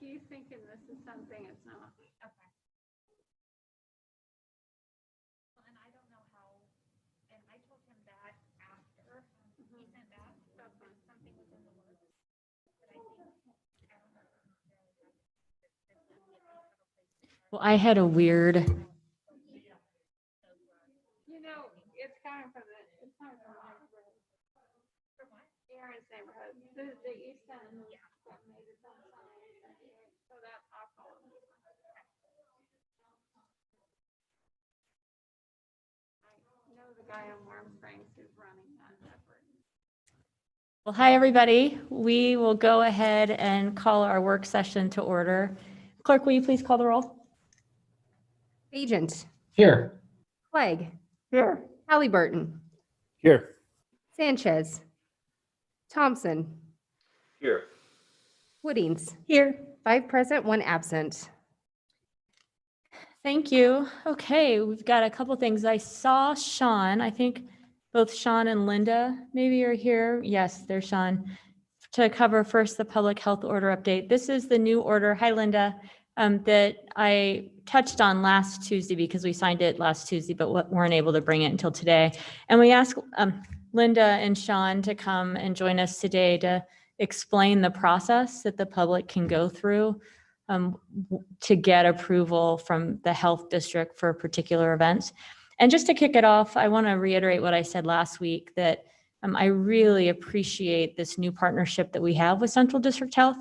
he's thinking this is something it's not. Okay. Well, and I don't know how, and I told him that after he sent that, that something was in the works. But I think, I don't know. Well, I had a weird, You know, it's coming from my neighborhood. For what? Aaron's neighborhood, the east end. That made its own sign. So that's awful. I know the guy in Warm Springs who's running that effort. well, hi, everybody. We will go ahead and call our work session to order. Clerk, will you please call the roll? Agent, Here. Clegg, Here. Halliburton, Here. Sanchez, Thompson, Here. Woodings. Here. 5 present, 1 absent. Thank you. Okay, we've got a couple things. I saw Sean. I think both Sean and Linda maybe are here. Yes, there's Sean. To cover first the public health order update. This is the new order. Hi, Linda. That I touched on last Tuesday because we signed it last Tuesday, but weren't able to bring it until today. And we asked Linda and Sean to come and join us today to explain the process that the public can go through to get approval from the health district for particular events. And just to kick it off, I want to reiterate what I said last week, that I really appreciate this new partnership that we have with Central District Health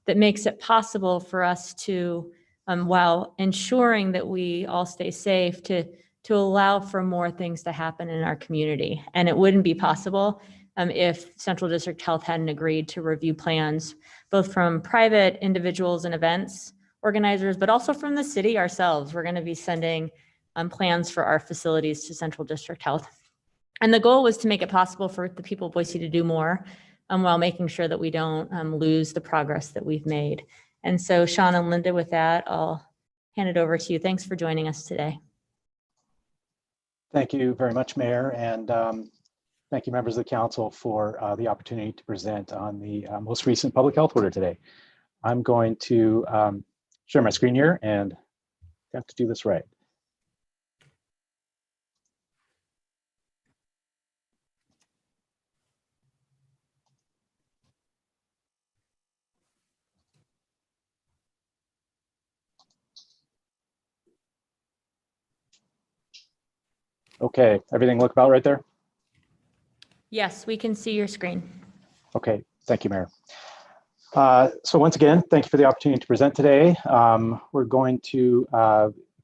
that makes it possible for us to, while ensuring that we all stay safe, to allow for more things to happen in our community. And it wouldn't be possible if Central District Health hadn't agreed to review plans, both from private individuals and events organizers, but also from the city ourselves. We're going to be sending plans for our facilities to Central District Health. And the goal was to make it possible for the people of Boise to do more while making sure that we don't lose the progress that we've made. And so Sean and Linda, with that, I'll hand it over to you. Thanks for joining us today. Thank you very much, Mayor, and thank you, members of the council, for the opportunity to present on the most recent public health order today. I'm going to share my screen here and have to do this right. Okay, everything look about right there? Yes, we can see your screen. Okay, thank you, Mayor. So once again, thank you for the opportunity to present today. We're going to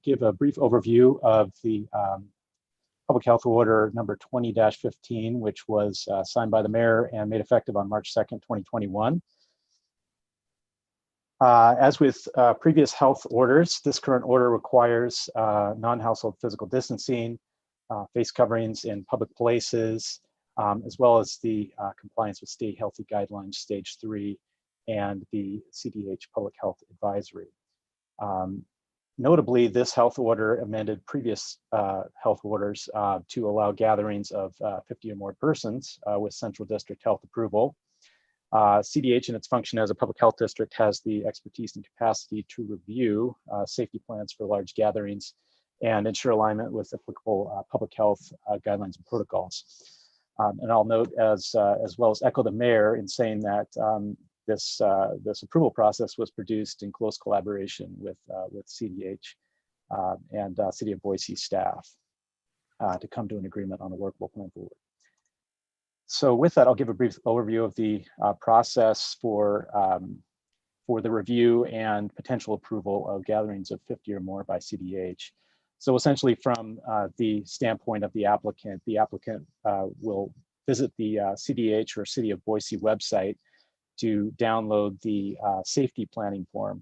give a brief overview of the Public Health Order number 20-15, which was signed by the mayor and made effective on March 2nd, 2021. As with previous health orders, this current order requires non-household physical distancing, face coverings in public places, as well as the compliance with Stay Healthy Guidelines Stage 3 and the CDH Public Health Advisory. Notably, this health order amended previous health orders to allow gatherings of 50 or more persons with Central District Health approval. CDH, in its function as a public health district, has the expertise and capacity to review safety plans for large gatherings and ensure alignment with applicable public health guidelines and protocols. And I'll note as well as echo the mayor in saying that this approval process was produced in close collaboration with CDH and City of Boise staff to come to an agreement on a workable plan forward. So with that, I'll give a brief overview of the process for the review and potential approval of gatherings of 50 or more by CDH. So essentially, from the standpoint of the applicant will visit the CDH or City of Boise website to download the safety planning form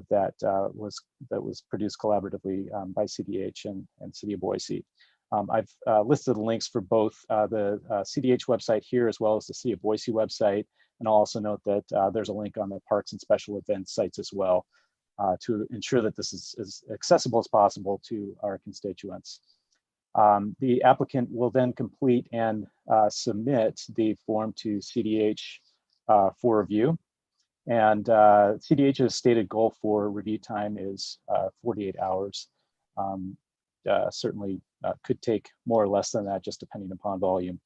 that was produced collaboratively by CDH and City of Boise. I've listed the links for both the CDH website here as well as the City of Boise website, and I'll also note that there's a link on the Parks and Special Events sites as well to ensure that this is as accessible as possible to our constituents. The applicant will then complete and submit the form to CDH for review. And CDH's stated goal for review time is 48 hours. Certainly could take more or less than that, just depending upon volume.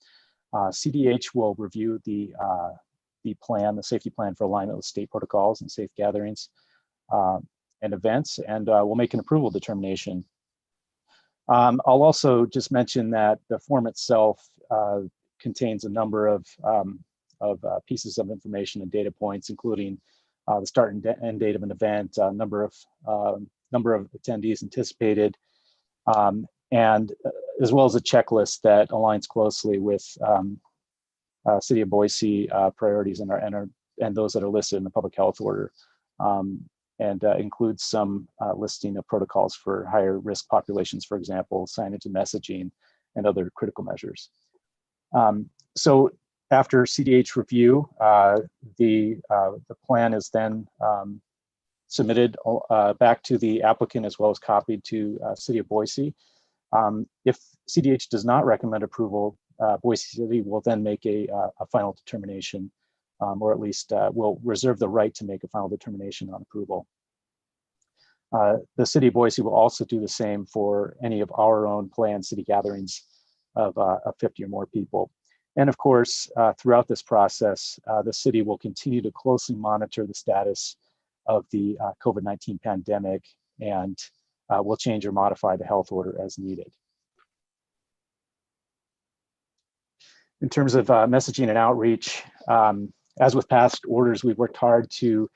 CDH will review the plan, the safety plan for alignment with state protocols and safe gatherings and events, and we'll make an approval determination. I'll also just mention that the form itself contains a number of pieces of information and data points, including the start and end date of an event, number of attendees anticipated, and as well as a checklist that aligns closely with City of Boise priorities and those that are listed in the public health order, and includes some listing of protocols for higher risk populations, for example, signage and messaging, and other critical measures. So after CDH review, the plan is then submitted back to the applicant as well as copied to City of Boise. If CDH does not recommend approval, Boise City will then make a final determination, or at least will reserve the right to make a final determination on approval. The City of Boise will also do the same for any of our own planned city gatherings of 50 or more people. And of course, throughout this process, the city will continue to closely monitor the status of the COVID-19 pandemic, and will change or modify the health order as needed. In terms of messaging and outreach, as with past orders, we've worked hard to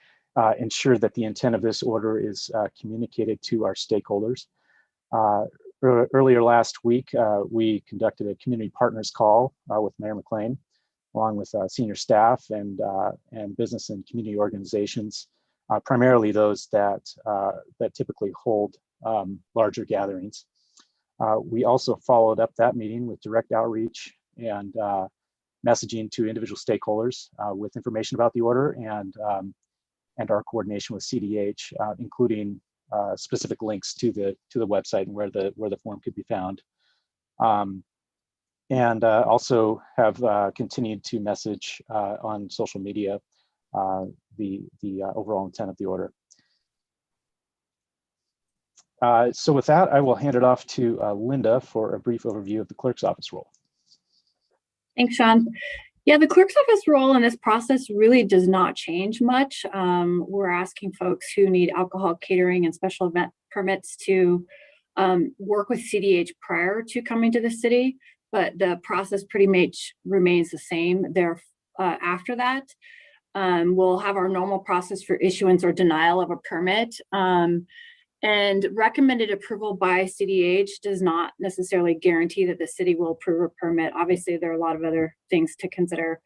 ensure that the intent of this order is communicated to our stakeholders. Earlier last week, we conducted a community partners call with Mayor McLean, along with senior staff and business and community organizations, primarily those that typically hold larger gatherings. We also followed up that meeting with direct outreach and messaging to individual stakeholders with information about the order and our coordination with CDH, including specific links to the website and where the form could be found. And also have continued to message on social media the overall intent of the order. So with that, I will hand it off to Linda for a brief overview of the clerk's office role. Thanks, Sean. Yeah, the clerk's office role in this process really does not change much. We're asking folks who need alcohol catering and special event permits to work with CDH prior to coming to the city, but the process pretty much remains the same there after that. We'll have our normal process for issuance or denial of a permit. And recommended approval by CDH does not necessarily guarantee that the city will approve a permit. Obviously, there are a lot of other things to consider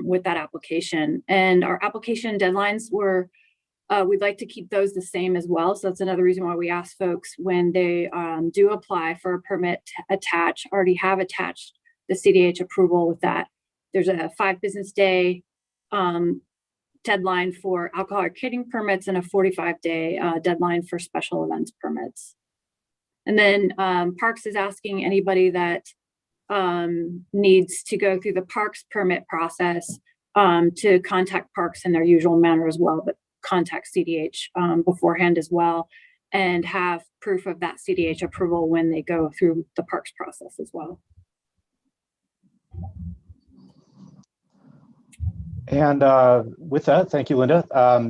with that application. And our application deadlines we'd like to keep those the same as well. So that's another reason why we ask folks when they do apply for a permit to already have attached the CDH approval with that. There's a 5 business day deadline for alcohol or catering permits and a 45-day deadline for special events permits. And then Parks is asking anybody that needs to go through the Parks permit process to contact Parks in their usual manner as well, but contact CDH beforehand as well, and have proof of that CDH approval when they go through the Parks process as well. And with that, thank you, Linda.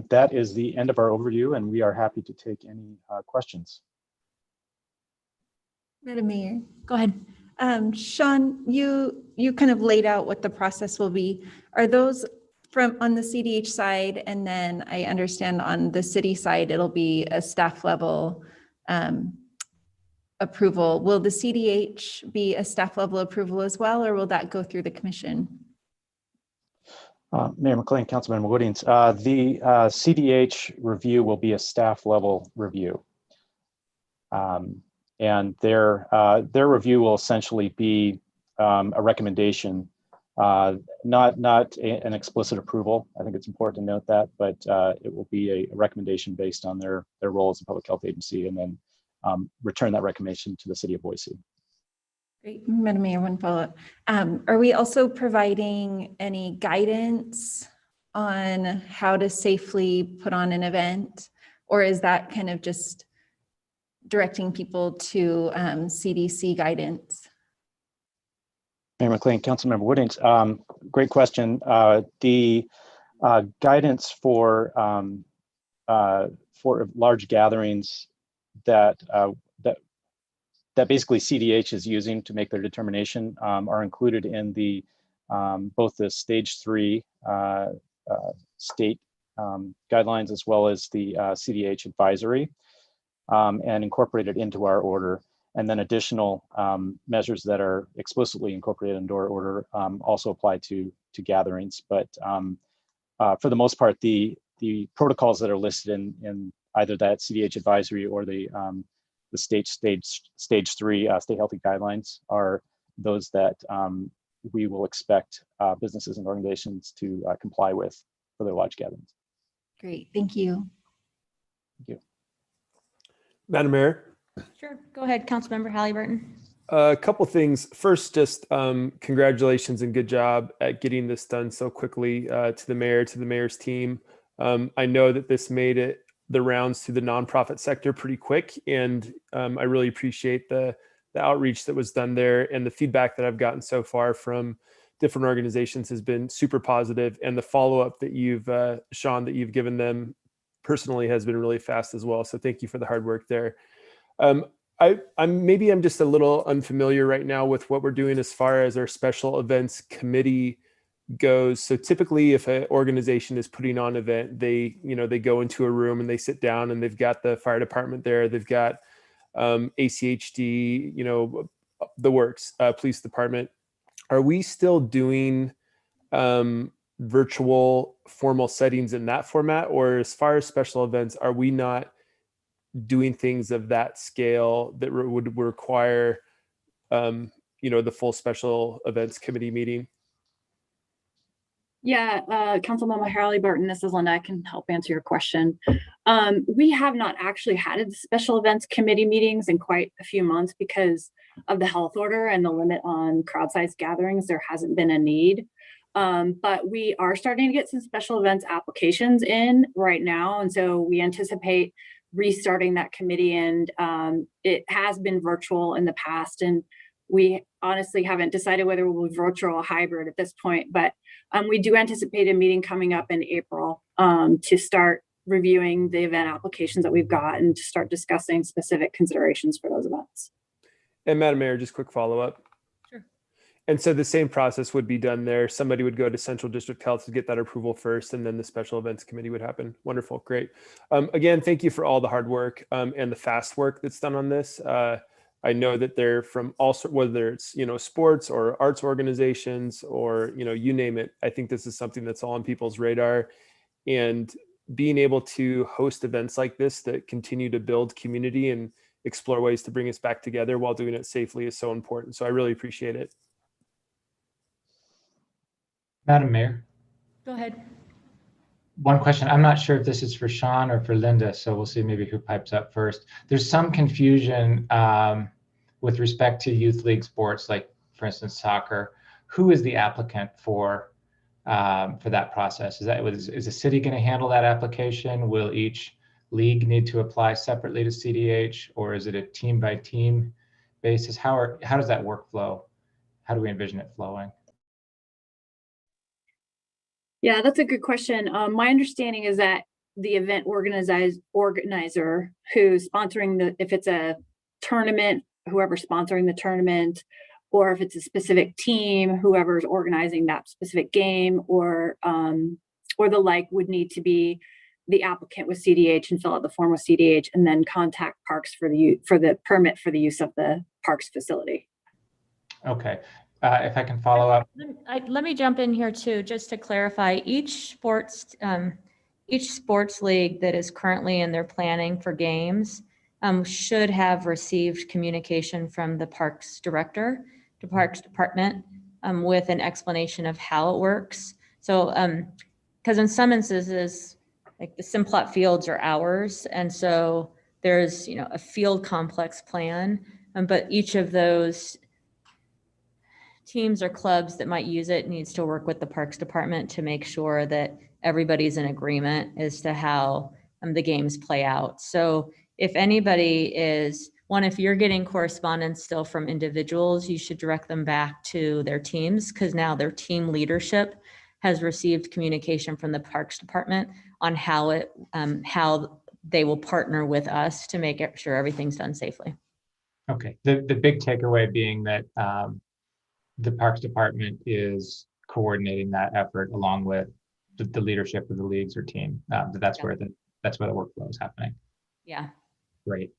That is the end of our overview, and we are happy to take any questions. Madam Mayor. Go ahead. Sean, you kind of laid out what the process will be. Are those from on the CDH side, and then I understand on the city side, it'll be a staff level approval. Will the CDH be a staff level approval as well, or will that go through the commission? Mayor McLean, Councilman Woodings, the CDH review will be a staff level review. And their review will essentially be a recommendation, not an explicit approval. I think it's important to note that, but it will be a recommendation based on their role as a public health agency, and then return that recommendation to the City of Boise. Great, Madam Mayor, one follow-up. Are we also providing any guidance on how to safely put on an event? Or is that kind of just directing people to CDC guidance? Mayor McLean, Councilmember Woodings, great question. The guidance for large gatherings that basically CDH is using to make their determination are included in the both the stage 3 state guidelines as well as the CDH advisory, and incorporated into our order. And then additional measures that are explicitly incorporated into our order also apply to gatherings. But for the most part, the protocols that are listed in either that CDH advisory or the stage 3 stay healthy guidelines are those that we will expect businesses and organizations to comply with for their large gatherings. Great, thank you. Thank you. Madam Mayor, Sure. Go ahead, Councilmember Halliburton. a couple things. First, just congratulations and good job at getting this done so quickly to the mayor's team. I know that this made it the rounds to the nonprofit sector pretty quick, and I really appreciate the outreach that was done there, and the feedback that I've gotten so far from different organizations has been super positive, and the follow-up that you've, Sean, that you've given them personally has been really fast as well. So thank you for the hard work there. I'm just a little unfamiliar right now with what we're doing as far as our special events committee goes. So typically, if an organization is putting on an event, they go into a room and they sit down, and they've got the fire department there, they've got ACHD, the works, police department. Are we still doing virtual formal settings in that format, or as far as special events, are we not doing things of that scale that would require the full special events committee meeting? Yeah, Councilmember Halliburton, this is Linda. I can help answer your question. We have not actually had special events committee meetings in quite a few months because of the health order and the limit on crowd size gatherings. There hasn't been a need. But we are starting to get some special events applications in right now. And so we anticipate restarting that committee, and it has been virtual in the past, and we honestly haven't decided whether we'll be virtual or hybrid at this point, but we do anticipate a meeting coming up in April to start reviewing the event applications that we've got and to start discussing specific considerations for those events. And Madam Mayor, just quick follow-up. Sure. And so the same process would be done there. Somebody would go to Central District Health to get that approval first, and then the special events committee would happen. Wonderful, great. Again, thank you for all the hard work and the fast work that's done on this. I know that they're from all sorts, whether it's sports or arts organizations or you name it. I think this is something that's all on people's radar, and being able to host events like this that continue to build community and explore ways to bring us back together while doing it safely is so important. So I really appreciate it. Madam Mayor, Go ahead. one question. I'm not sure if this is for Sean or for Linda, so we'll see maybe who pipes up first. There's some confusion with respect to youth league sports, like for instance, soccer. Who is the applicant for that process? Is the city going to handle that application? Will each league need to apply separately to CDH, or is it a team by team basis? How does that workflow? How do we envision it flowing? Yeah, that's a good question. My understanding is that the event organizer who's sponsoring if it's a tournament, whoever's sponsoring the tournament, or if it's a specific team, whoever's organizing that specific game, or the like, would need to be the applicant with CDH and fill out the form with CDH, and then contact Parks for the permit for the use of the Parks facility. Okay. If I can follow up. Let me jump in here too, just to clarify. Each sports league that is currently in their planning for games should have received communication from the Parks Director, the Parks Department, with an explanation of how it works. So, because in some instances, like the Simplot fields are ours, and so there's a field complex plan, but each of those teams or clubs that might use it needs to work with the Parks Department to make sure that everybody's in agreement as to how the games play out. So if anybody is, if you're getting correspondence still from individuals, you should direct them back to their teams, because now their team leadership has received communication from the Parks Department on how they will partner with us to make sure everything's done safely. Okay, the big takeaway being that the Parks Department is coordinating that effort along with the leadership of the leagues or team. That's where the workflow is happening. Yeah. Great.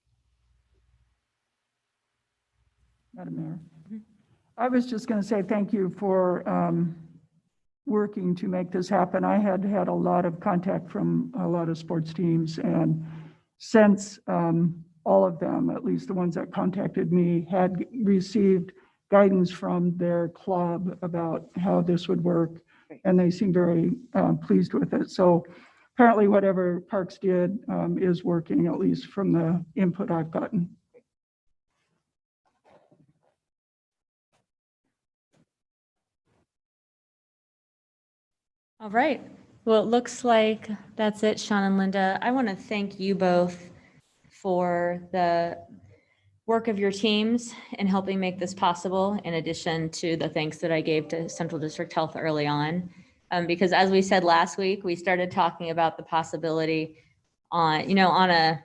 Madam Mayor. I was just going to say thank you for working to make this happen. I had had a lot of contact from a lot of sports teams, and since all of them, at least the ones that contacted me, had received guidance from their club about how this would work, and they seem very pleased with it. So apparently whatever Parks did is working, at least from the input I've gotten. All right. Well, it looks like that's it, Sean and Linda. I want to thank you both for the work of your teams in helping make this possible, in addition to the thanks that I gave to Central District Health early on. Because as we said last week, we started talking about the possibility on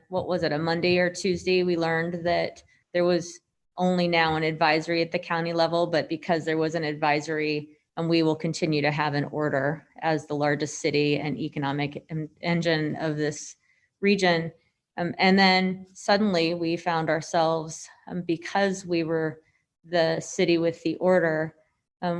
what was it, a Monday or Tuesday, we learned that there was only now an advisory at the county level, but because there was an advisory, and we will continue to have an order as the largest city and economic engine of this region. And then suddenly we found ourselves, because we were the city with the order,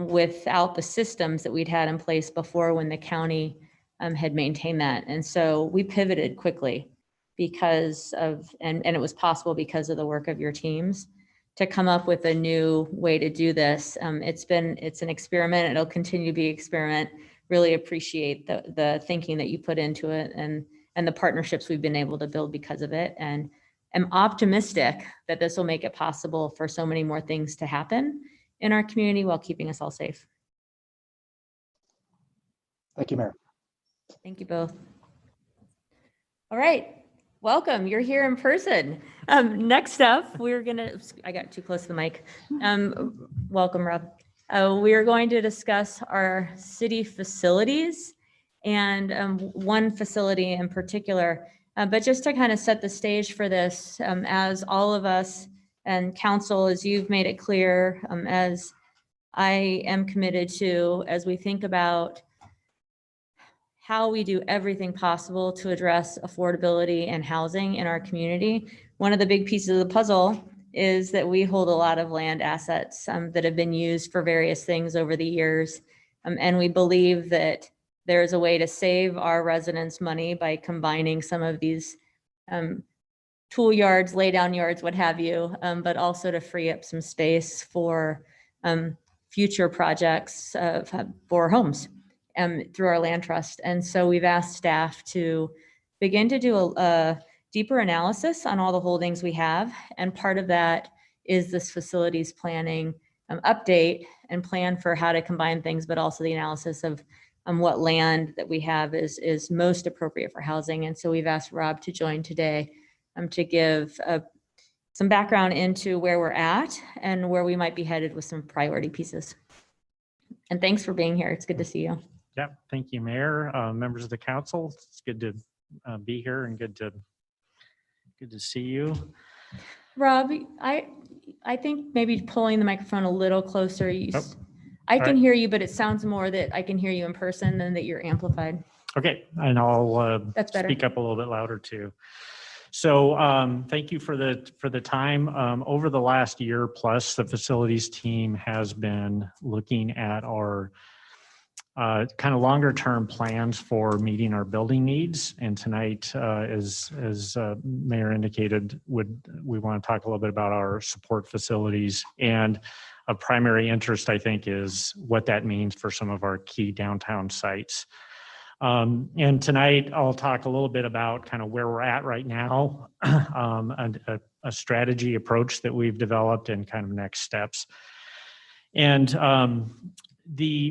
without the systems that we'd had in place before when the county had maintained that. And so we pivoted quickly because of, and it was possible because of the work of your teams to come up with a new way to do this. It's an experiment. It'll continue to be an experiment. Really appreciate the thinking that you put into it and the partnerships we've been able to build because of it. And I'm optimistic that this will make it possible for so many more things to happen in our community while keeping us all safe. Thank you, Mayor. Thank you both. All right. Welcome. You're here in person. Next up, I got too close to the mic. Welcome, Rob. We are going to discuss our city facilities and one facility in particular. But just to kind of set the stage for this, as all of us and council, as you've made it clear, as I am committed to, as we think about how we do everything possible to address affordability and housing in our community. One of the big pieces of the puzzle is that we hold a lot of land assets that have been used for various things over the years. And we believe that there's a way to save our residents money by combining some of these tool yards, lay down yards, what have you, but also to free up some space for future projects for homes. Through our land trust. And so we've asked staff to begin to do a deeper analysis on all the holdings we have. And part of that is this facilities planning update and plan for how to combine things, but also the analysis of what land that we have is most appropriate for housing. And so we've asked Rob to join today to give some background into where we're at and where we might be headed with some priority pieces. And thanks for being here. It's good to see you. Yeah, thank you, Mayor, members of the council. It's good to be here and good to see you. Rob, I think maybe pulling the microphone a little closer. I can right. hear you, but it sounds more that I can hear you in person than that you're amplified. Okay, and I'll That's better. speak up a little bit louder too. So thank you for the time. Over the last year plus, the facilities team has been looking at our kind of longer term plans for meeting our building needs. And tonight, as Mayor indicated, we want to talk a little bit about our support facilities. And a primary interest, I think, is what that means for some of our key downtown sites. And tonight, I'll talk a little bit about kind of where we're at right now, a strategy approach that we've developed and kind of next steps. And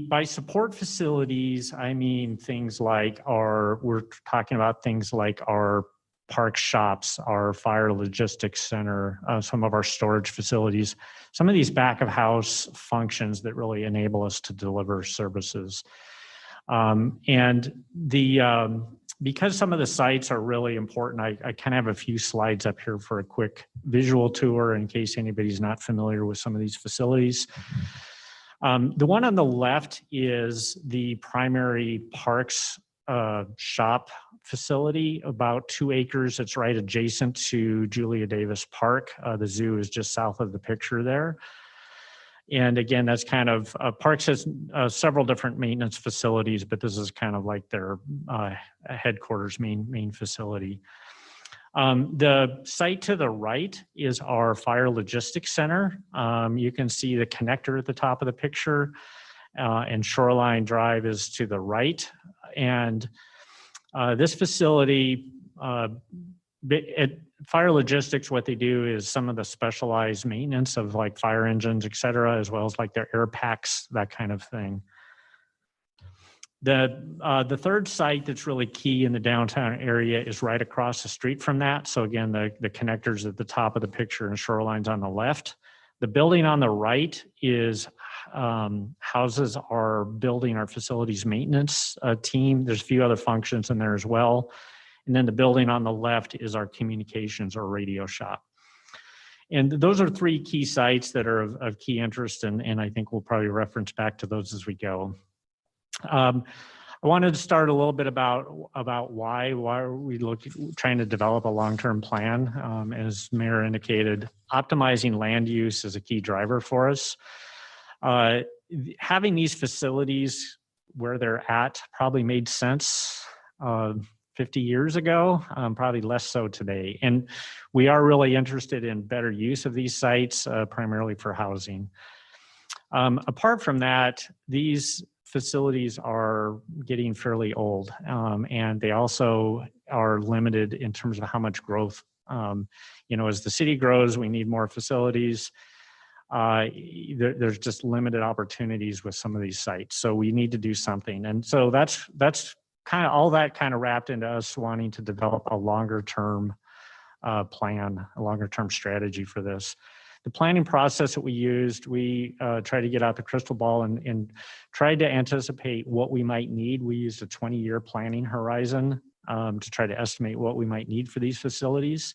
by support facilities, I mean things like we're talking about things like our park shops, our fire logistics center, some of our storage facilities, some of these back of house functions that really enable us to deliver services. Because some of the sites are really important, I kind of have a few slides up here for a quick visual tour in case anybody's not familiar with some of these facilities. The one on the left is the primary parks shop facility, about 2 acres. It's right adjacent to Julia Davis Park. The zoo is just south of the picture there. And again, that's kind of, Parks has several different maintenance facilities, but this is kind of like their headquarters main facility. The site to the right is our fire logistics center. You can see the connector at the top of the picture, and Shoreline Drive is to the right. And this facility, Fire Logistics, what they do is some of the specialized maintenance of like fire engines, et cetera, as well as like their air packs, that kind of thing. The third site that's really key in the downtown area is right across the street from that. So again, the connectors at the top of the picture and Shoreline's on the left. The building on the right is houses our facilities maintenance team. There's a few other functions in there as well. And then the building on the left is our communications or radio shop. And those are 3 key sites that are of key interest, and I think we'll probably reference back to those as we go. I wanted to start a little bit about why are we trying to develop a long-term plan. As Mayor indicated, optimizing land use is a key driver for us. Having these facilities where they're at probably made sense 50 years ago, probably less so today. And we are really interested in better use of these sites, primarily for housing. Apart from that, these facilities are getting fairly old, and they also are limited in terms of how much growth. As the city grows, we need more facilities. There's just limited opportunities with some of these sites, so we need to do something. And so that's kind of all that kind of wrapped into us wanting to develop a longer term plan, a longer term strategy for this. The planning process that we used, we tried to get out the crystal ball and tried to anticipate what we might need. We used a 20-year planning horizon to try to estimate what we might need for these facilities.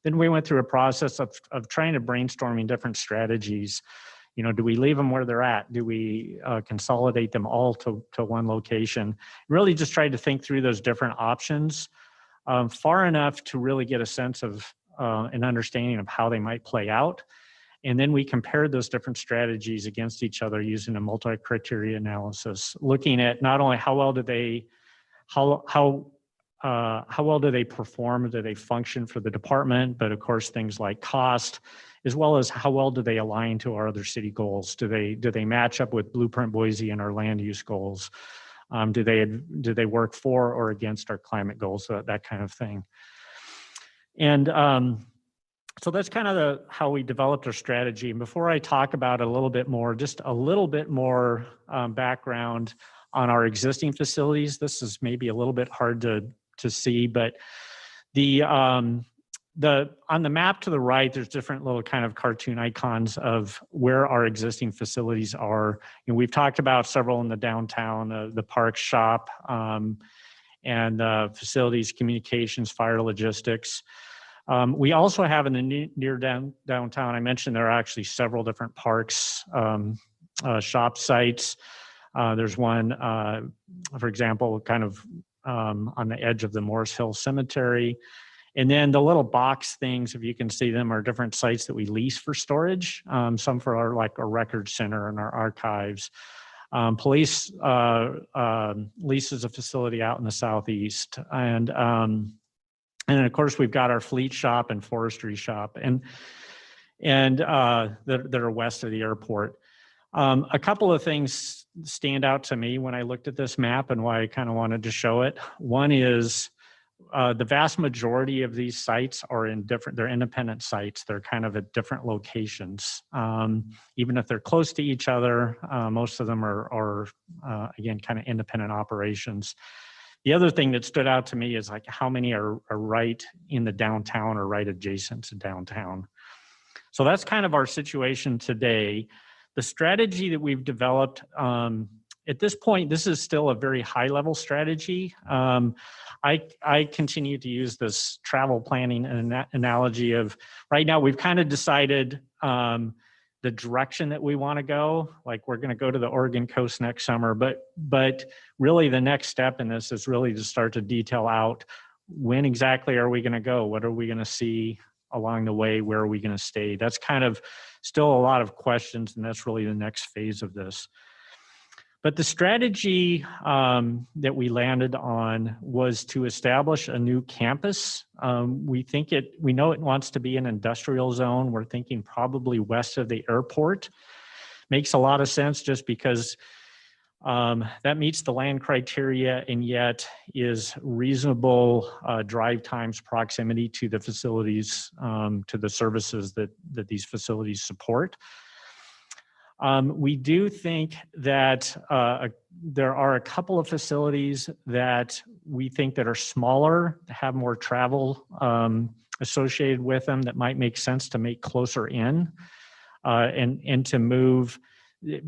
Then we went through a process of trying to brainstorming different strategies. Do we leave them where they're at? Do we consolidate them all to one location? Really just tried to think through those different options far enough to really get a sense of an understanding of how they might play out. And then we compared those different strategies against each other using a multi-criteria analysis, looking at not only how well do they perform, do they function for the department, but of course things like cost, as well as how well do they align to our other city goals? Do they match up with Blueprint Boise and our land use goals? Do they work for or against our climate goals? That kind of thing. And so that's kind of how we developed our strategy. And before I talk about it a little bit more, just a little bit more background on our existing facilities. This is maybe a little bit hard to see, but on the map to the right, there's different little kind of cartoon icons of where our existing facilities are. We've talked about several in the downtown, the park shop, and facilities, communications, fire logistics. We also have in the near downtown, I mentioned there are actually several different parks, shop sites. There's one, for example, kind of on the edge of the Morris Hill Cemetery. And then the little box things, if you can see them, are different sites that we lease for storage. Some for our record center and our archives. Police leases a facility out in the southeast. And of course, we've got our fleet shop and forestry shop and that are west of the airport. A couple of things stand out to me when I looked at this map and why I kind of wanted to show it. One is the vast majority of these sites are they're independent sites. They're kind of at different locations. Even if they're close to each other, most of them are again, kind of independent operations. The other thing that stood out to me is like how many are right in the downtown or right adjacent to downtown. So that's kind of our situation today. The strategy that we've developed, at this point, this is still a very high level strategy. I continue to use this travel planning analogy of right now we've kind of decided the direction that we want to go. Like we're going to go to the Oregon coast next summer, but really the next step in this is really to start to detail out when exactly are we going to go? What are we going to see along the way? Where are we going to stay? That's kind of still a lot of questions, and that's really the next phase of this. But the strategy that we landed on was to establish a new campus. We know it wants to be an industrial zone. We're thinking probably west of the airport. Makes a lot of sense just because that meets the land criteria and yet is reasonable drive times, proximity to the facilities, to the services that these facilities support. We do think that there are a couple of facilities that we think that are smaller, have more travel associated with them that might make sense to make closer in and to move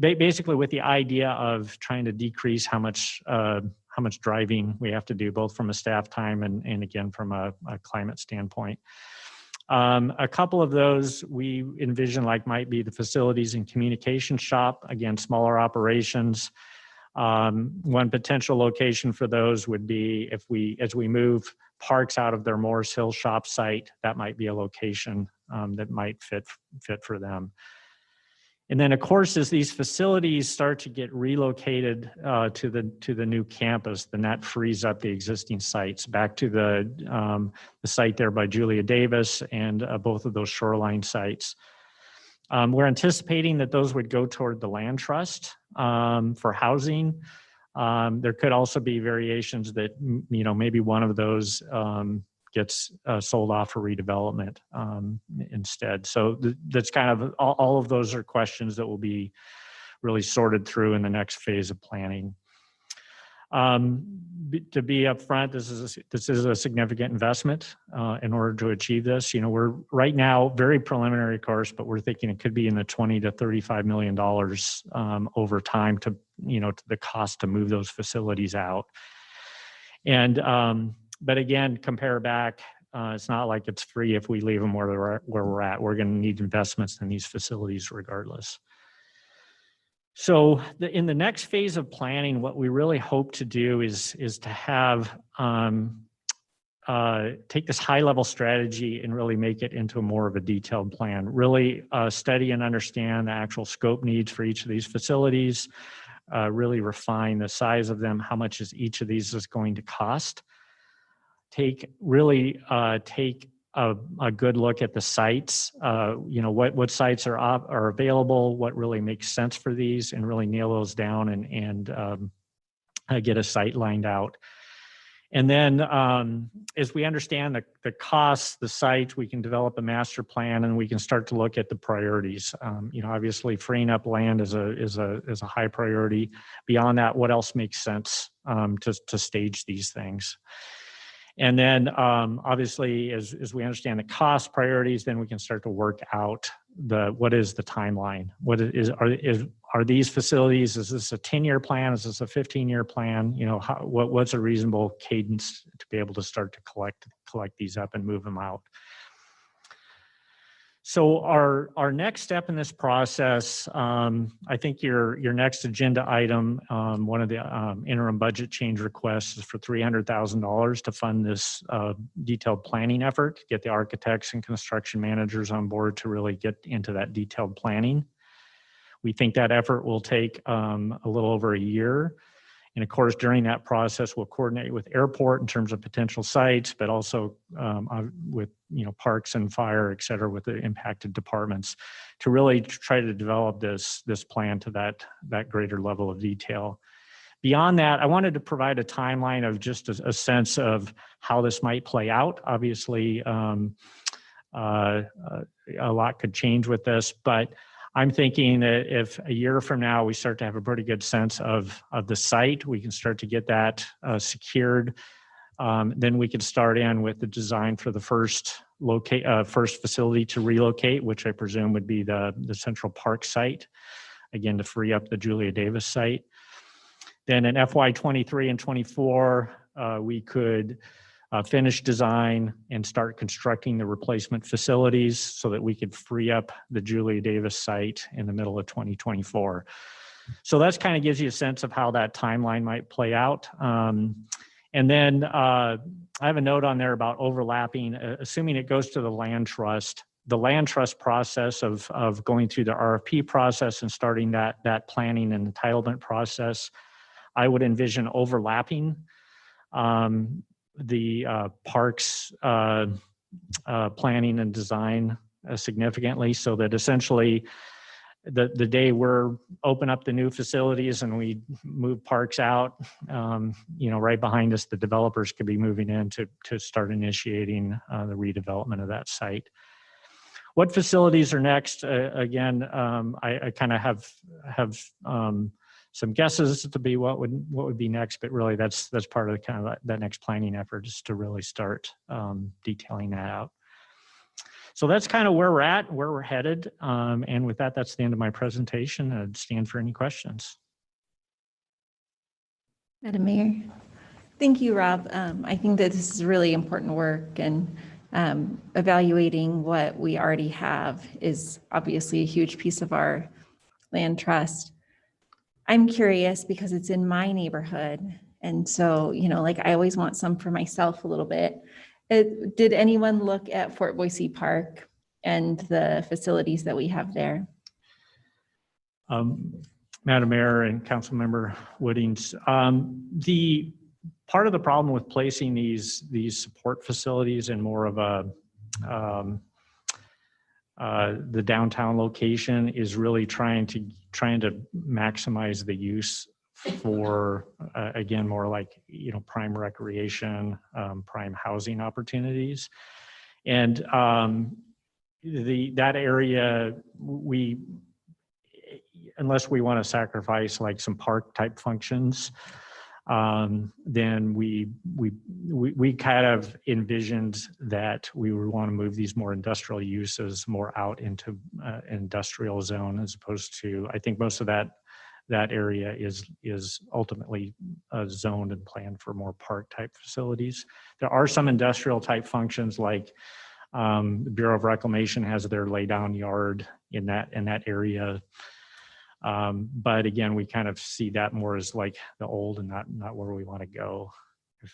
basically with the idea of trying to decrease how much driving we have to do, both from a staff time and again, from a climate standpoint. A couple of those we envision like might be the facilities and communication shop, again, smaller operations. One potential location for those would be as we move parks out of their Morris Hill shop site, that might be a location that might fit for them. And then, of course, as these facilities start to get relocated to the new campus, then that frees up the existing sites back to the site there by Julia Davis and both of those shoreline sites. We're anticipating that those would go toward the land trust for housing. There could also be variations that maybe one of those gets sold off for redevelopment instead. So that's kind of, all of those are questions that will be really sorted through in the next phase of planning. To be upfront, this is a significant investment in order to achieve this. We're right now, very preliminary, of course, but we're thinking it could be in the $20 to $35 million over time to the cost to move those facilities out. And but again, compare back, it's not like it's free if we leave them where we're at. We're going to need investments in these facilities regardless. So in the next phase of planning, what we really hope to do is to have take this high-level strategy and really make it into more of a detailed plan. Really study and understand the actual scope needs for each of these facilities. Really refine the size of them. How much is each of these is going to cost? Take a good look at the sites, what sites are available, what really makes sense for these, and really nail those down and get a site lined out. And then as we understand the costs, the site, we can develop a master plan and we can start to look at the priorities. Obviously freeing up land is a high priority. Beyond that, what else makes sense to stage these things? And then obviously, as we understand the cost priorities, then we can start to work out what is the timeline? Are these facilities, is this a 10-year plan? Is this a 15-year plan? What's a reasonable cadence to be able to start to collect these up and move them out? So our next step in this process, I think your next agenda item, one of the interim budget change requests is for $300,000 to fund this detailed planning effort, get the architects and construction managers on board to really get into that detailed planning. We think that effort will take a little over a year. And of course, during that process, we'll coordinate with airport in terms of potential sites, but also with parks and fire, et cetera, with the impacted departments to really try to develop this plan to that greater level of detail. Beyond that, I wanted to provide a timeline of just a sense of how this might play out. Obviously, a lot could change with this, but I'm thinking that if a year from now we start to have a pretty good sense of the site, we can start to get that secured. Then we can start in with the design for the first facility to relocate, which I presume would be the Central Park site, again, to free up the Julia Davis site. Then in FY23 and 24, we could finish design and start constructing the replacement facilities so that we could free up the Julia Davis site in the middle of 2024. So that's kind of gives you a sense of how that timeline might play out. And then I have a note on there about overlapping, assuming it goes to the land trust process of going through the RFP process and starting that planning and entitlement process. I would envision overlapping the parks planning and design significantly, so that essentially the day we're open up the new facilities and we move parks out, right behind us, the developers could be moving in to start initiating the redevelopment of that site. What facilities are next? Again, I kind of have some guesses to be what would be next, but really that's part of the kind of that next planning effort, is to really start detailing that out. So that's kind of where we're at, where we're headed. And with that, that's the end of my presentation. I'd stand for any questions. Madam Mayor. Thank you, Rob. I think that this is really important work, and evaluating what we already have is obviously a huge piece of our land trust. I'm curious because it's in my neighborhood. And so, I always want some for myself a little bit. Did anyone look at Fort Boise Park and the facilities that we have there? Madam Mayor and Councilmember Woodings, the part of the problem with placing these support facilities in more of the downtown location is really trying to maximize the use for again, more like prime recreation, prime housing opportunities. And that area, unless we want to sacrifice like some park type functions, then we kind of envisioned that we would want to move these more industrial uses more out into industrial zone, as opposed to, I think most of that area is ultimately zoned and planned for more park type facilities. There are some industrial type functions, like the Bureau of Reclamation has their laydown yard in that area. But again, we kind of see that more as like the old and not where we want to go,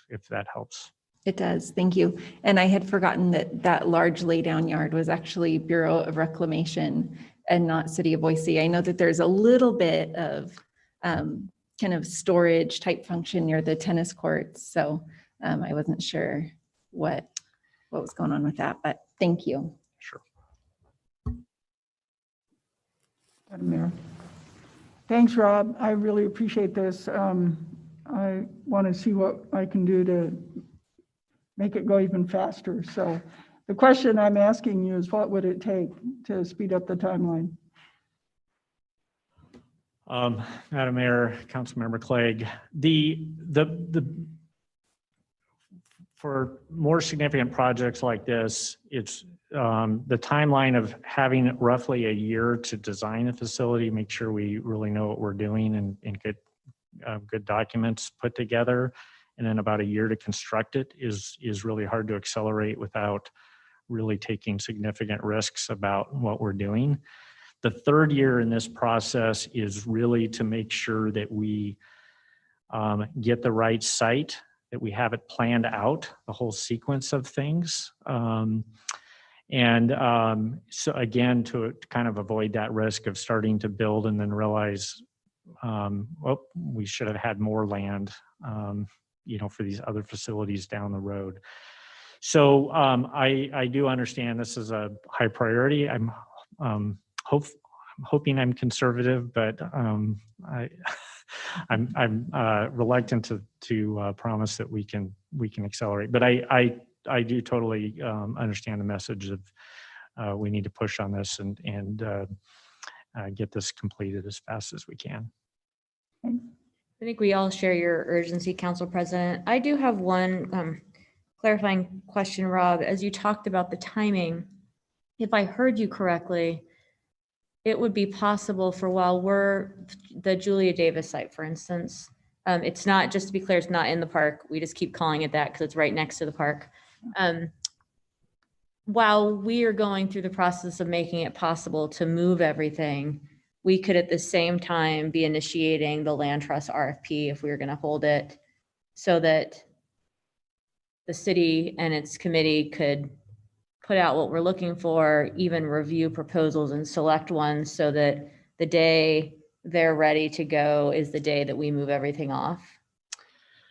if that helps. It does, thank you. And I had forgotten that large laydown yard was actually Bureau of Reclamation and not City of Boise. I know that there's a little bit of kind of storage type function near the tennis courts. So I wasn't sure what was going on with that, but thank you. Sure. Madam Mayor. Thanks, Rob. I really appreciate this. I want to see what I can do to make it go even faster. So the question I'm asking you is, what would it take to speed up the timeline? Madam Mayor, Councilmember Clegg, for more significant projects like this, it's the timeline of having roughly a year to design a facility, make sure we really know what we're doing and get good documents put together, and then about a year to construct it is really hard to accelerate without really taking significant risks about what we're doing. The third year in this process is really to make sure that we get the right site, that we have it planned out, the whole sequence of things. So again, to kind of avoid that risk of starting to build and then realize, we should have had more land, for these other facilities down the road. So I do understand this is a high priority. I'm hoping I'm conservative, but I'm reluctant to promise that we can accelerate, but I do totally understand the message of we need to push on this and get this completed as fast as we can. I think we all share your urgency, Council President. I do have one clarifying question, Rob. As you talked about the timing, if I heard you correctly, it would be possible for while we're the Julia Davis site, for instance. It's not, just to be clear, it's not in the park. We just keep calling it that because it's right next to the park. While we are going through the process of making it possible to move everything, we could at the same time be initiating the land trust RFP if we were going to hold it, so that the city and its committee could put out what we're looking for, even review proposals and select ones, so that the day they're ready to go is the day that we move everything off.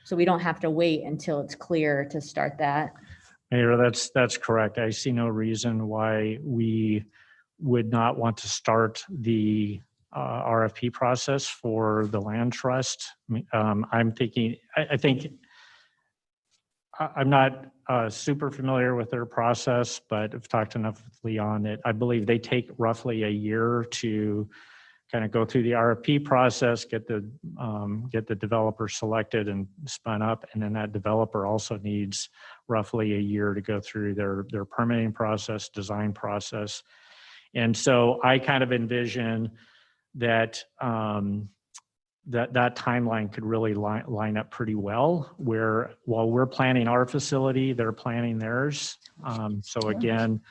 So we don't have to wait until it's clear to start that. Mayor, that's correct. I see no reason why we would not want to start the RFP process for the land trust. I'm thinking, I think, I'm not super familiar with their process, but I've talked enough with Leon that I believe they take roughly a year to kind of go through the RFP process, get the developer selected and spun up, and then that developer also needs roughly a year to go through their permitting process, design process. And so I kind of envision that that timeline could really line up pretty well, where while we're planning our facility, they're planning theirs. So again,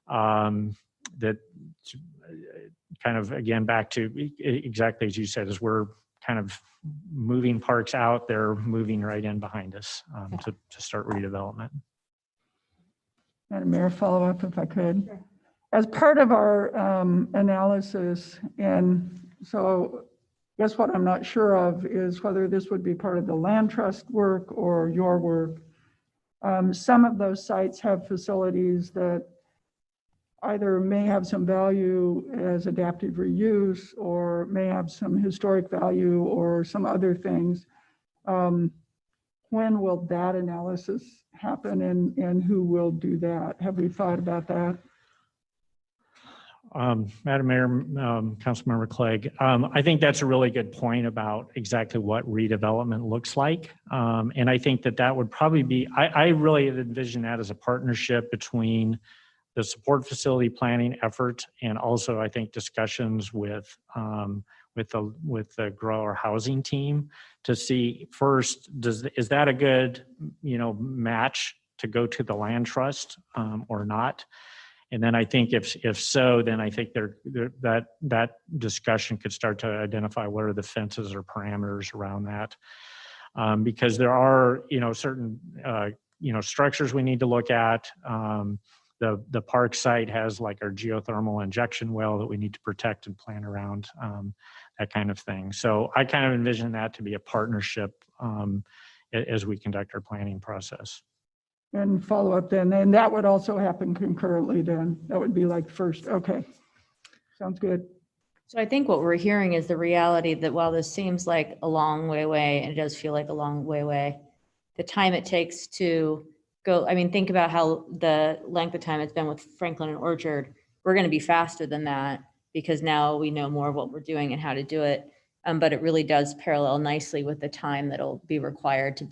that kind of, again, back to exactly as you said, is we're kind of moving parks out, they're moving right in behind us to start redevelopment. Madam Mayor, follow up if I could. Sure. As part of our analysis, and so I guess what I'm not sure of is whether this would be part of the land trust work or your work. Some of those sites have facilities that either may have some value as adaptive reuse or may have some historic value or some other things. When will that analysis happen and who will do that? Have we thought about that? Madam Mayor, Councilmember Clegg, I think that's a really good point about exactly what redevelopment looks like. And I think that would probably be, I really envision that as a partnership between the support facility planning effort and also I think discussions with the grower housing team to see first, is that a good, match to go to the land trust or not? And then I think if so, then I think that discussion could start to identify what are the fences or parameters around that. Because there are, certain, structures we need to look at. The park site has like our geothermal injection well that we need to protect and plan around, that kind of thing. So I kind of envision that to be a partnership as we conduct our planning process. And follow up then, and that would also happen concurrently then. That would be like first, okay. Sounds good. So I think what we're hearing is the reality that while this seems like a long way away, and it does feel like a long way away, the time it takes to go, think about how the length of time it's been with Franklin and Orchard. We're going to be faster than that because now we know more of what we're doing and how to do it. But it really does parallel nicely with the time that'll be required to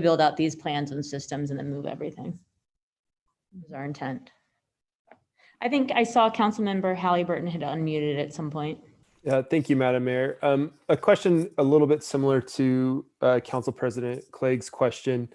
build out these plans and systems and then move everything. Is our intent. I think I saw Councilmember Halliburton had unmuted at some point. Yeah, thank you, Madam Mayor. A question a little bit similar to Council President Clegg's question.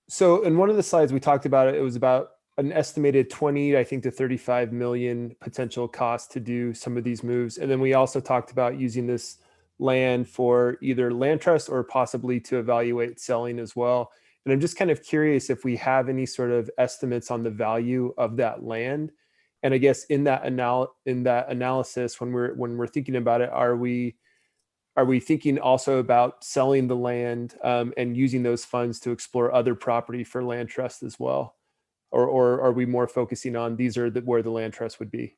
So in one of the slides we talked about it was about an estimated 20, I think, to 35 million potential cost to do some of these moves. And then we also talked about using this land for either land trust or possibly to evaluate selling as well. And I'm just kind of curious if we have any sort of estimates on the value of that land. And I guess in that analysis, when we're thinking about it, are we thinking also about selling the land and using those funds to explore other property for land trust as well? Or are we more focusing on these are where the land trust would be?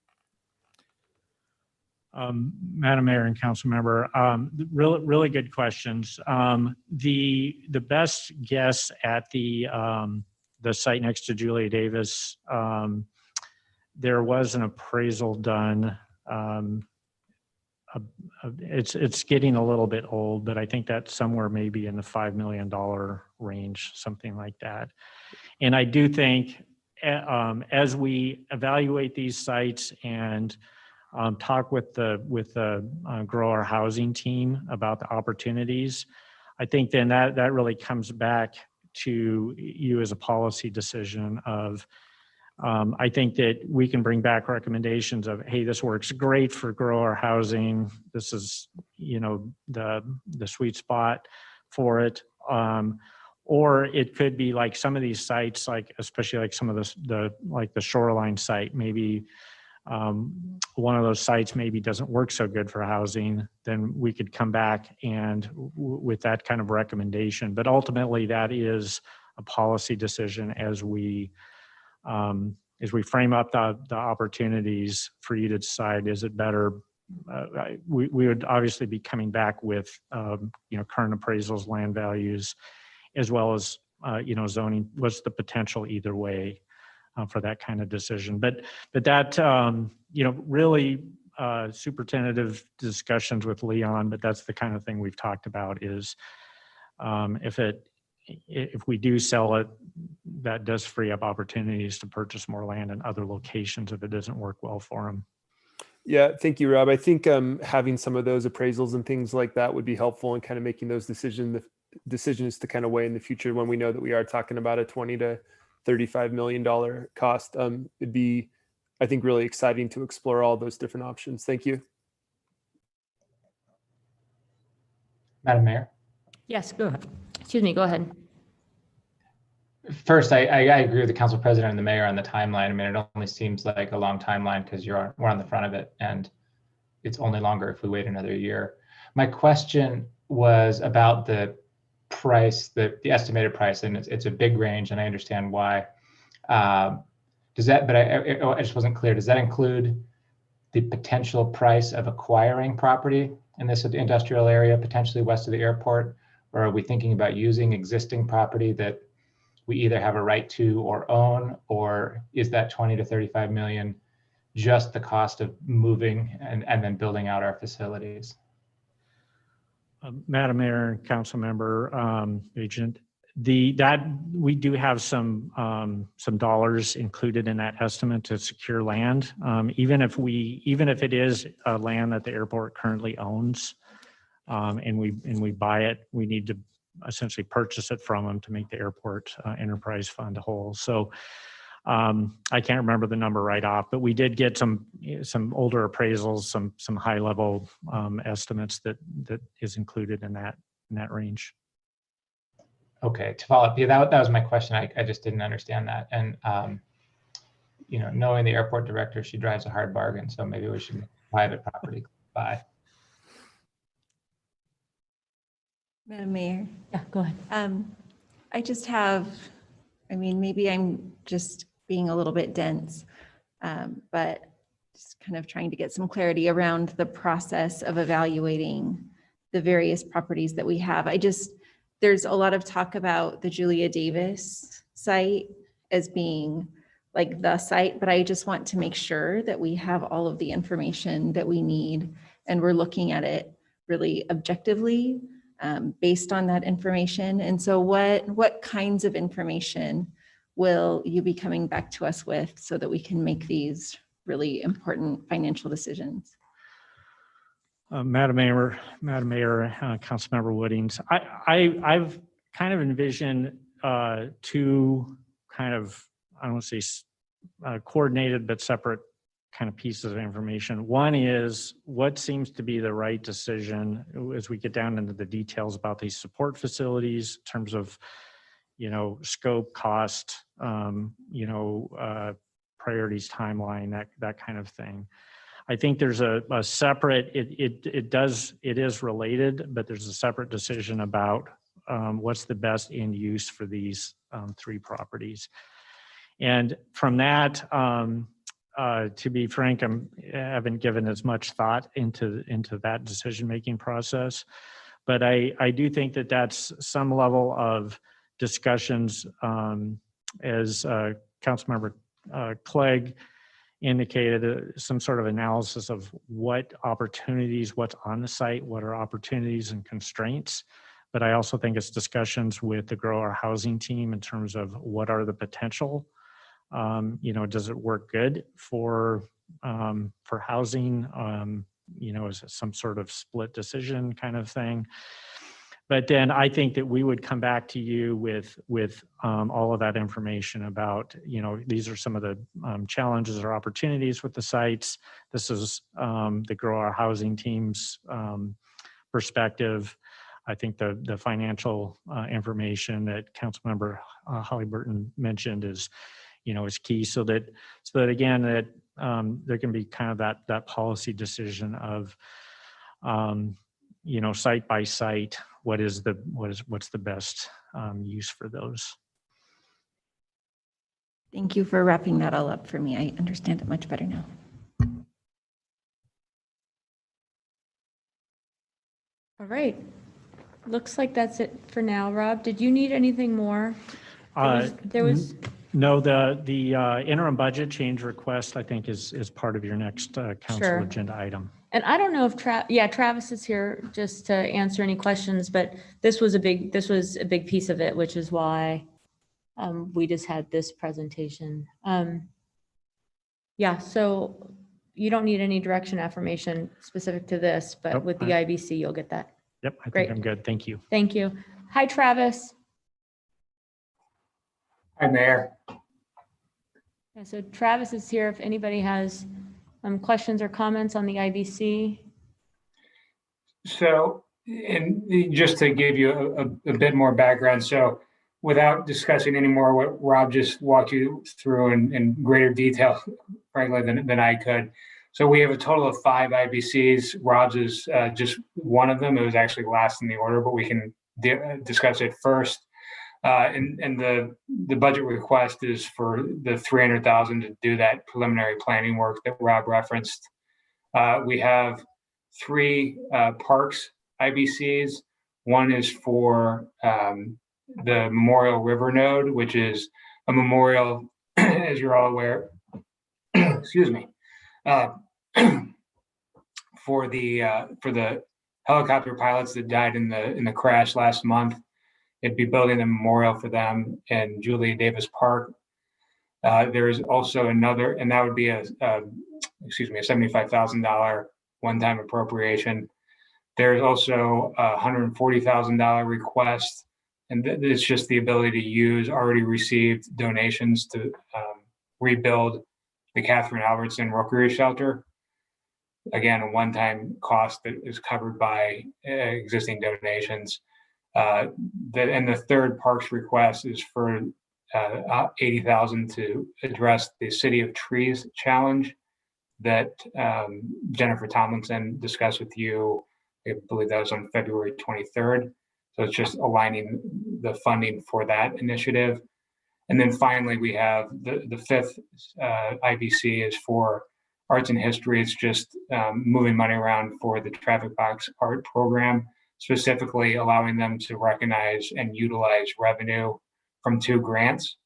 Madam Mayor and Council Member, really good questions. The best guess at the site next to Julia Davis, there was an appraisal done. It's getting a little bit old, but I think that's somewhere maybe in the $5 million range, something like that. And I do think as we evaluate these sites and talk with the grower housing team about the opportunities, I think then that really comes back to you as a policy decision of, I think that we can bring back recommendations of, hey, this works great for grower housing. This is, the sweet spot for it. Or it could be like some of these sites, like especially like some of the shoreline site, maybe one of those sites maybe doesn't work so good for housing, then we could come back and with that kind of recommendation. But ultimately, that is a policy decision as we frame up the opportunities for you to decide, is it better? We would obviously be coming back with current appraisals, land values, as well as zoning. What's the potential either way for that kind of decision? But that really super tentative discussions with Leon. But that's the kind of thing we've talked about is if we do sell it, that does free up opportunities to purchase more land in other locations if it doesn't work well for them. Yeah, thank you, Rob. I think having some of those appraisals and things like that would be helpful in kind of making those decisions to kind of weigh in the future when we know that we are talking about a $20 to $35 million cost. It'd be, I think, really exciting to explore all those different options. Thank you. Madam Mayor. Yes, go ahead. Excuse me, go ahead. First, I agree with the council president and the mayor on the timeline. I mean, it only seems like a long timeline because we're on the front of it, and it's only longer if we wait another year. My question was about the price, the estimated price, and it's a big range, and I understand why. Does that? But I just wasn't clear. Does that include the potential price of acquiring property in this industrial area, potentially west of the airport, or are we thinking about using existing property that we either have a right to or own, or is that 20 to 35 million just the cost of moving and then building out our facilities? Madam Mayor and Council Member, Agent, that we do have some dollars included in that estimate to secure land. Even if it is land that the airport currently owns, and we buy it, we need to essentially purchase it from them to make the airport enterprise fund whole. So I can't remember the number right off, but we did get some older appraisals, some high level estimates that is included in that range. Okay, to follow up, yeah, that was my question. I just didn't understand that. And knowing the airport director, she drives a hard bargain, so maybe we should private property buy. Madam Mayor. Yeah, go ahead. I just have, maybe I'm just being a little bit dense, but just kind of trying to get some clarity around the process of evaluating the various properties that we have. There's a lot of talk about the Julia Davis site as being like the site, but I just want to make sure that we have all of the information that we need and we're looking at it really objectively based on that information. And so what kinds of information will you be coming back to us with so that we can make these really important financial decisions? Madam Mayor, Councilmember Woodings, I've kind of envisioned two kind of, I don't want to say coordinated but separate kind of pieces of information. One is what seems to be the right decision as we get down into the details about these support facilities in terms of, scope, cost, priorities, timeline, that kind of thing. I think there's a separate, it is related, but there's a separate decision about what's the best end use for these three properties. And from that, to be frank, I haven't given as much thought into that decision-making process. But I do think that that's some level of discussions, as Councilmember Clegg indicated, some sort of analysis of what opportunities, what's on the site, what are opportunities and constraints. But I also think it's discussions with the Grow Our Housing team in terms of what are the potential. Does it work good for housing? Is it some sort of split decision kind of thing? But then I think that we would come back to you with all of that information about, these are some of the challenges or opportunities with the sites. This is the Grow Our Housing team's perspective. I think the financial information that Councilmember Holly Burton mentioned is key, so that again, that there can be kind of that policy decision of site by site, what's the best use for those. Thank you for wrapping that all up for me. I understand it much better now. All right. Looks like that's it for now. Rob, did you need anything more? There was No, the interim budget change request, I think, is part of your next council Sure. agenda item. And I don't know if Travis is here just to answer any questions, but this was a big piece of it, which is why we just had this presentation. So you don't need any direction affirmation specific to this, but Nope, with the IBC, you'll get that. Yep, I Great. think I'm good. Thank you. Thank you. Hi, Travis. Hi, Mayor. Yeah, so Travis is here if anybody has questions or comments on the IBC. So, and just to give you a bit more background, so without discussing any more what Rob just walked you through in greater detail, frankly, than I could. So we have a total of 5 IBCs. Rob's is just one of them. It was actually last in the order, but we can discuss it first. And the budget request is for the $300,000 to do that preliminary planning work that Rob referenced. We have 3 parks IBCs. One is for the Memorial River Node, which is a memorial, as you're all aware, excuse me, for the helicopter pilots that died in the crash last month. It'd be building a memorial for them in Julia Davis Park. There is also another, and that would be a $75,000 one-time appropriation. There's also a $140,000 request, and it's just the ability to use already received donations to rebuild the Catherine Albertson Rookery Shelter. Again, a one-time cost that is covered by existing donations. And the third parks request is for $80,000 to address the City of Trees challenge that Jennifer Tomlinson discussed with you. I believe that was on February 23rd. So it's just aligning the funding for that initiative. And then finally, we have the 5th IBC is for arts and history. It's just moving money around for the Traffic Box Art Program, specifically allowing them to recognize and utilize revenue from 2 grants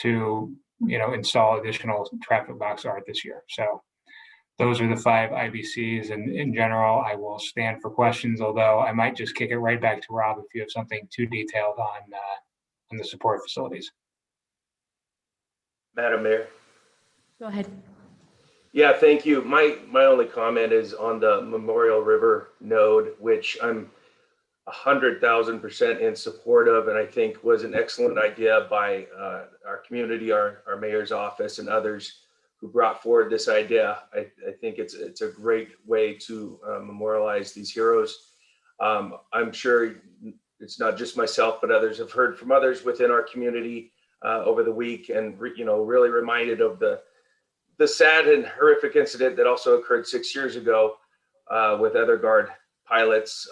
to install additional traffic box art this year. So those are the 5 IBCs, and in general, I will stand for questions, although I might just kick it right back to Rob if you have something too detailed on the support facilities. Madam Mayor. Go ahead. Yeah, thank you. My only comment is on the Memorial River node, which I'm 100,000% in support of, and I think was an excellent idea by our community, our mayor's office, and others who brought forward this idea. I think it's a great way to memorialize these heroes. I'm sure it's not just myself, but others have heard from others within our community over the week, and really reminded of the sad and horrific incident that also occurred 6 years ago with other Guard pilots.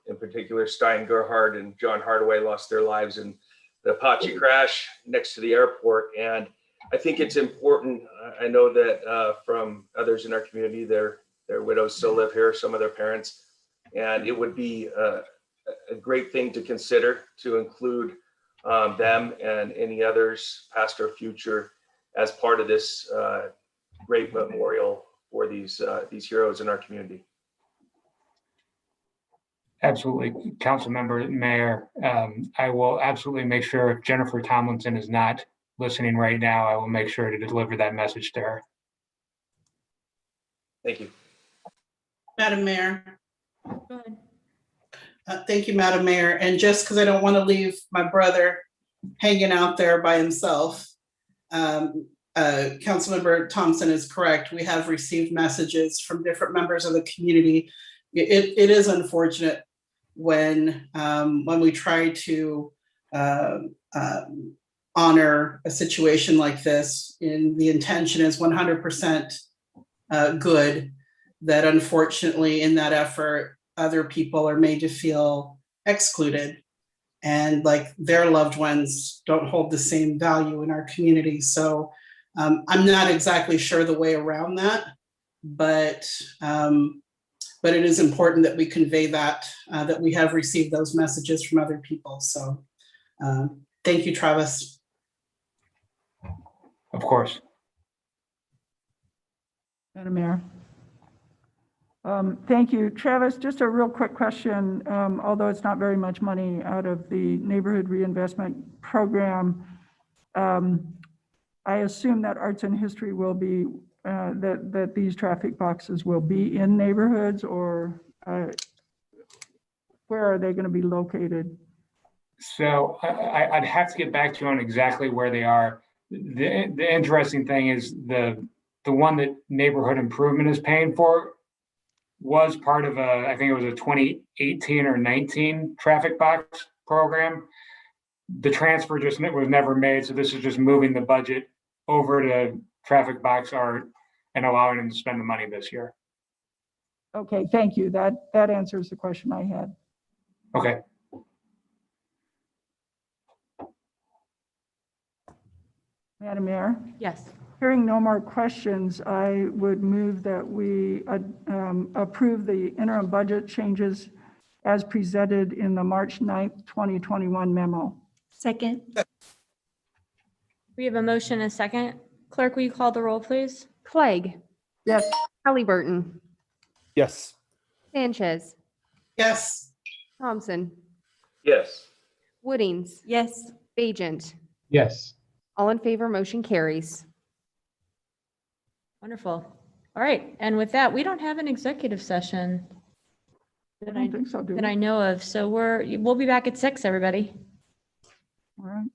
In particular, Stein Gerhard and John Hardaway lost their lives in the Apache crash next to the airport. And I think it's important. I know that from others in our community, their widows still live here, some of their parents, and it would be a great thing to consider to include them and any others, past or future, as part of this great memorial for these heroes in our community. Absolutely, council member, mayor. I will absolutely make sure, if Jennifer Tomlinson is not listening right now, I will make sure to deliver that message to her. Thank you. Madam Mayor. Go ahead. Thank you, Madam Mayor. And just because I don't want to leave my brother hanging out there by himself, Councilmember Thompson is correct. We have received messages from different members of the community. It is unfortunate when we try to honor a situation like this, and the intention is 100% good, that unfortunately in that effort, other people are made to feel excluded, and like their loved ones don't hold the same value in our community. So I'm not exactly sure the way around that, but it is important that we convey that we have received those messages from other people. So thank you, Travis. Of course. Madam Mayor. Thank you. Travis, just a real quick question. Although it's not very much money out of the neighborhood reinvestment program, I assume that arts and history will be, that these traffic boxes will be in neighborhoods, or where are they going to be located? So I'd have to get back to you on exactly where they are. The interesting thing is the one that neighborhood improvement is paying for was part of I think it was a 2018 or 19 traffic box program. The transfer just was never made. So this is just moving the budget over to traffic box art and allowing them to spend the money this year. Okay, thank you. That answers the question I had. Okay. Madam Mayor? Yes. Hearing no more questions, I would move that we approve the interim budget changes as presented in the March 9th, 2021 memo. Second. We have a motion and a second. Clerk, will you call the roll, please? Clegg, Yes. Halliburton, Yes. Sanchez, Yes. Thompson, Yes. Woodings, Yes. Bajent. Yes. All in favor, motion carries. Wonderful. All right. And with that, we don't have an executive session I don't think so, do we? that I know of. So we'll be back at 6, everybody. All right.